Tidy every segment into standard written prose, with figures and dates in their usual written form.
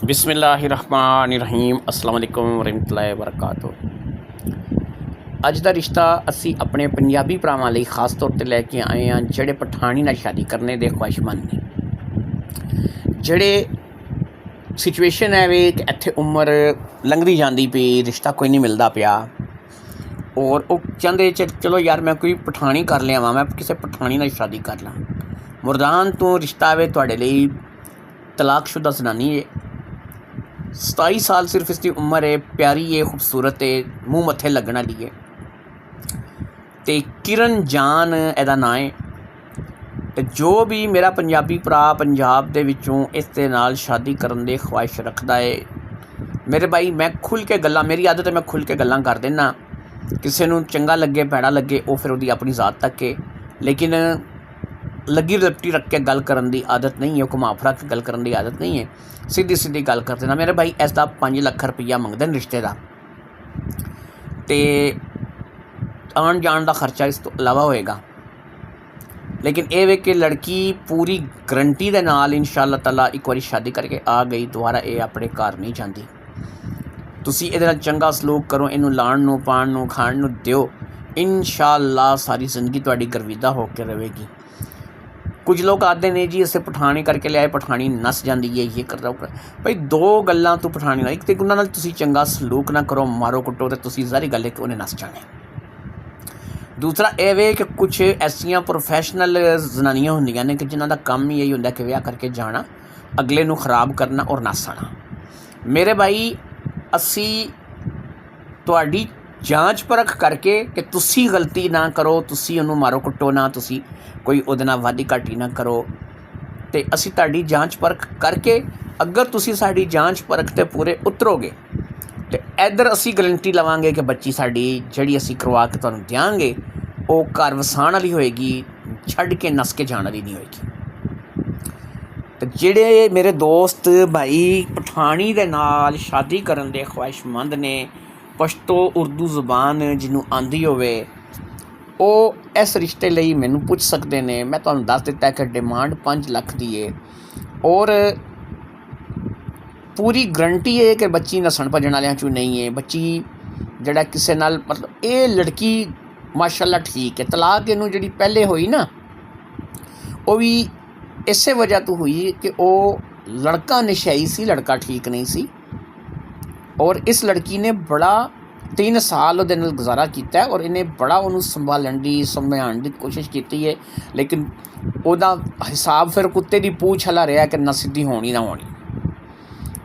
बिस्मिल्लाहिर्रहमानिर्रहीम अस्सलाम वालेकुम वरहमतुल्लाहि वबरकातुह। ਅੱਜ ਦਾ ਰਿਸ਼ਤਾ ਅਸੀਂ ਆਪਣੇ ਪੰਜਾਬੀ ਭਰਾਵਾਂ ਲਈ ਖਾਸ ਤੌਰ 'ਤੇ ਲੈ ਕੇ ਆਏ ਹਾਂ ਜਿਹੜੇ ਪਠਾਣੀ ਨਾਲ ਸ਼ਾਦੀ ਕਰਨੇ ਦੇ ਖੁਆਇਸ਼ਮੰਦ ਨੇ। ਜਿਹੜੇ ਸਿਚੁਏਸ਼ਨ ਹੈ ਵੀ ਕਿ ਇੱਥੇ ਉਮਰ ਲੰਘਦੀ ਜਾਂਦੀ ਪਈ, ਰਿਸ਼ਤਾ ਕੋਈ ਨਹੀਂ ਮਿਲਦਾ ਪਿਆ ਔਰ ਉਹ ਚਾਹੁੰਦੇ ਚਲੋ ਯਾਰ ਮੈਂ ਕੋਈ ਪਠਾਣੀ ਕਰ ਲਿਆ ਵਾਂ, ਮੈਂ ਕਿਸੇ ਪਠਾਣੀ ਨਾਲ ਸ਼ਾਦੀ ਕਰ ਲਾਂ। ਮੁਰਦਾਨ ਤੋਂ ਰਿਸ਼ਤਾ ਵੇ ਤੁਹਾਡੇ ਲਈ ਤਲਾਕਸ਼ੁਦਾ ਜ਼ਨਾਨੀ ਹੈ, 27 ਸਾਲ सिर्फ इसकी उम्र है, प्यारी है, खूबसूरत है, मूँह मत्थे लगन वाली है। तो किरण जान एदा नाम है। तो जो भी मेरा पंजाबी भरा पंजाब दे विचों इस दे नाल शादी करन दी ख्वाहिश रखदा है, मेरे भाई मैं खुल के गल्लां, मेरी आदत है मैं खुल के गल्लां कर देना। किसी नूं चंगा लगे भैड़ा लगे वो फिर उहदी अपनी ज़ात तक है, लेकिन लगी रपटी रख के गल करन दी आदत नहीं है, घुमा फिरा के गल करन दी आदत नहीं है, सीधी सीधी गल कर देना। मेरे भाई इसका 5 लाख रुपया मंगते हैं रिश्ते का, तो आन जान का खर्चा इस तो इलावा होएगा। लेकिन ये वे कि लड़की पूरी गारंटी के नाल इंशाअल्लाह ताला एक बार शादी करके आ गई, दोबारा ये अपने घर नहीं जाती। तुसी इहदे नाल चंगा सलूक करो, इनू लाण नू पाण नू खाण नू दिओ, इंशाअल्लाह सारी जिंदगी तुहाडी गर्विदा होकर रहेगी। कुछ लोग आते ने जी असें पठानी करके लियाए, पठानी नस जाती है, ये कर रहा भाई दो गल्लां तू पठानी ना, एक तो उन्होंने तुसी चंगा सलूक ना करो, मारो कुटो, तो तुसी सारी गल है कि उन्हें नस जाने। दूसरा ये वे कि कुछ ऐसियां प्रोफैशनल जनानियां होंदियां ने कि जिन्हां दा काम ही यही होंदा कि विआह करके जाना, अगले नूं खराब करना और नस आना। मेरे भाई असी तुहाडी जांच परख करके कि तुसी गलती ना करो, तुसी उन्होंने मारो कुटो ना, तुसी कोई उहदे नाल वादी घाटी ना करो, तो असी तुहाडी जांच परख करके अगर तुसी साडी जांच परख ते पूरे उतरोगे तो इधर असी गारंटी लवांगे कि बच्ची साडी जिहड़ी असी करवा के तुहानूं देंगे वो घर वसाण वाली होएगी, छड्ड के नस के जाण वाली नहीं होएगी। तो जिहड़े मेरे दोस्त भाई पठानी दे नाल शादी करन दे ख्वाहिशमंद ने, पश्तो उर्दू ज़ुबान जिन्हों आंदी होवे वो इस रिश्ते लिए मैनू पूछ सकते हैं। मैं तुहानूं दस दिता है कि डिमांड 5 लाख दी है और पूरी गारंटी है कि बच्ची नसण भजन वालियां चों नहीं है। बच्ची जिहड़ा किसी नाल मतलब ये लड़की माशाअल्लाह ठीक है। तलाक इनू जिहड़ी पहले हुई ना वो भी इसे वजह तो हुई कि वो लड़का नशई सी, लड़का ठीक नहीं सी और इस लड़की ने बड़ा 3 साल उहदे नाल गुजारा किया और इन्हें बड़ा उन्होंने संभालन की समझाने की कोशिश की है, लेकिन उहदा हिसाब फिर कुत्ते की पूछ हला रहा कि ना सीधी होनी ना होनी।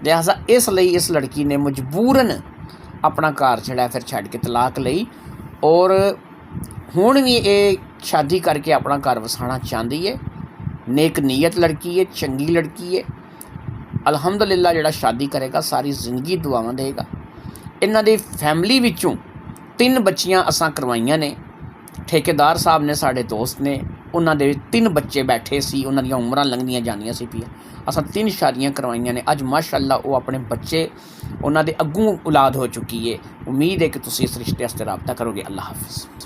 लिहाजा इसलिए इस लड़की ने मजबूरन अपना घर छड़ा फिर छड्ड के तलाक लई और हुण भी ये शादी करके अपना घर वसाना चाहती है। नेक नीयत लड़की है, चंगी लड़की है। अलहमदुलिल्लाह जिहड़ा शादी करेगा सारी जिंदगी दुआवां देगा। इन्हां दी फैमिली विचों 3 बच्चियां असां करवाइयां ने। ठेकेदार साहब ने साडे दोस्त ने, उन्हां दे 3 बच्चे बैठे सी, उन्हां दियां उमरां लंघदियां जांदियां सी पिया। असां 3 शादियां करवाइयां ने। अज माशाअल्लाह वो अपने बच्चे उन्हां दे अग्गों औलाद हो चुकी है। उम्मीद है कि तुसीं इस रिश्ते वास्ते राबता करोगे। अल्लाह हाफिज़।